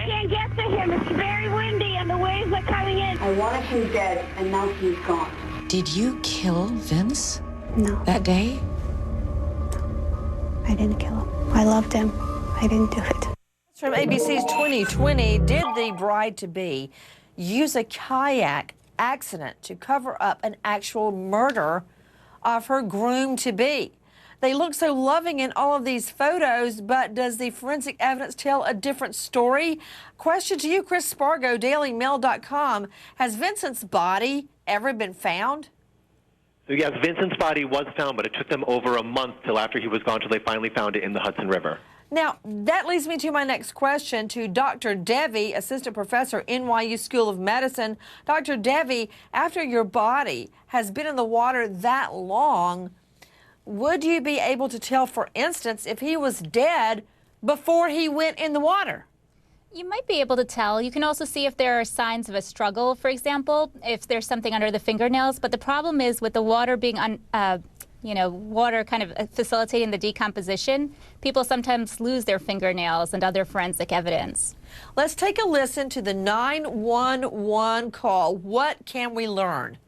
I can't get to him. It's very windy and the waves are coming in. I wanted him dead, and now he's gone. Did you kill Vince? No. That day? I didn't kill him. I loved him. I didn't do it. From ABC's 2020, did the bride-to-be use a kayak accident to cover up an actual murder of her groom-to-be? They look so loving in all of these photos, but does the forensic evidence tell a different story? Question to you, Chris Spargo, DailyMail.com. Has Vincent's body ever been found? So yes, Vincent's body was found, but it took them over a month till after he was gone till they finally found it in the Hudson River. Now, that leads me to my next question to Dr. Devi, Assistant Professor, NYU School of Medicine. Dr. Devi, after your body has been in the water that long, would you be able to tell, for instance, if he was dead before he went in the water? You might be able to tell. You can also see if there are signs of a struggle, for example, if there's something under the fingernails. But the problem is with the water being water kind of facilitating the decomposition, people sometimes lose their fingernails and other forensic evidence. Let's take a listen to the 911 call. What can we learn?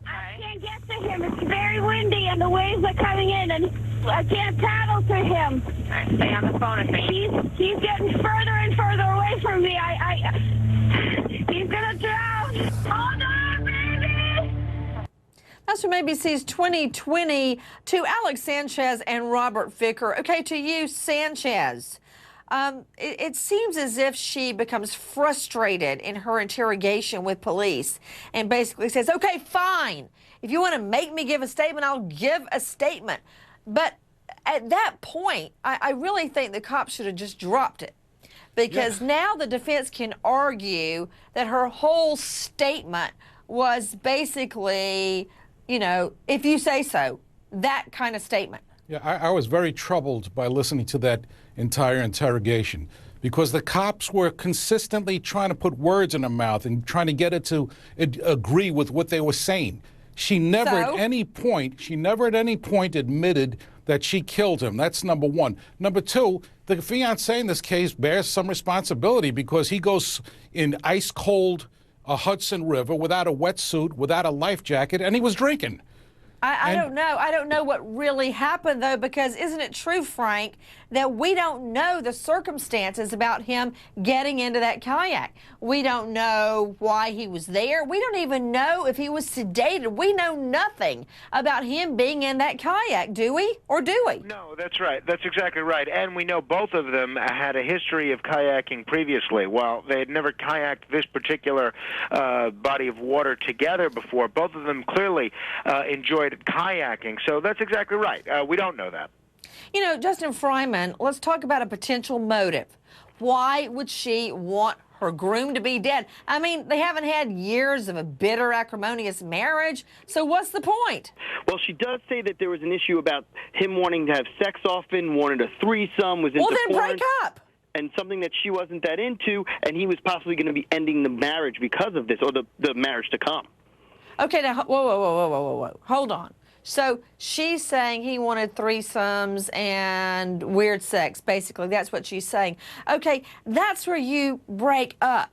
I can't get to him. It's very windy and the waves are coming in and I can't paddle to him. All right, stay on the phone with me. He's getting further and further away from me. He's gonna drown. Oh no, baby! That's from ABC's 2020 to Alex Sanchez and Robert Vicker. Okay, to you, Sanchez. It seems as if she becomes frustrated in her interrogation with police and basically says, okay, fine. If you want to make me give a statement, I'll give a statement. But at that point, I really think the cops should have just dropped it. Because now the defense can argue that her whole statement was basically, you know, if you say so, that kind of statement. Yeah, I was very troubled by listening to that entire interrogation because the cops were consistently trying to put words in her mouth and trying to get her to agree with what they were saying. She never at any point admitted that she killed him. That's number one. Number two, the fiancé in this case bears some responsibility because he goes in ice-cold Hudson River without a wetsuit, without a life jacket, and he was drinking. I don't know. I don't know what really happened, though, because isn't it true, Frank, that we don't know the circumstances about him getting into that kayak? We don't know why he was there. We don't even know if he was sedated. We know nothing about him being in that kayak, do we? Or do we? No, that's right. That's exactly right. And we know both of them had a history of kayaking previously. While they had never kayaked this particular body of water together before, both of them clearly enjoyed kayaking. So that's exactly right. We don't know that. You know, Justin Fryman, let's talk about a potential motive. Why would she want her groom to be dead? I mean, they haven't had years of a bitter, acrimonious marriage, so what's the point? Well, she does say that there was an issue about him wanting to have sex often, wanted a threesome, was into porn. Well, then break up. And something that she wasn't that into, and he was possibly going to be ending the marriage because of this, or the marriage to come. Okay, now, whoa. Hold on. So she's saying he wanted threesomes and weird sex, basically. That's what she's saying. Okay, that's where you break up.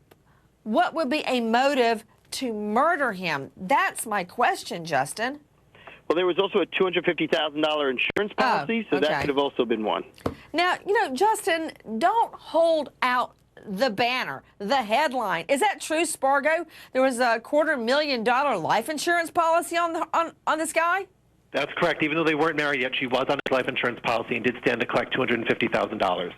What would be a motive to murder him? That's my question, Justin. Well, there was also a $250,000 insurance policy, so that could have also been one. Now, you know, Justin, don't hold out the banner, the headline. Is that true, Spargo? There was a $250,000 life insurance policy on this guy? That's correct. Even though they weren't married yet, she was on his life insurance policy and did stand to collect $250,000.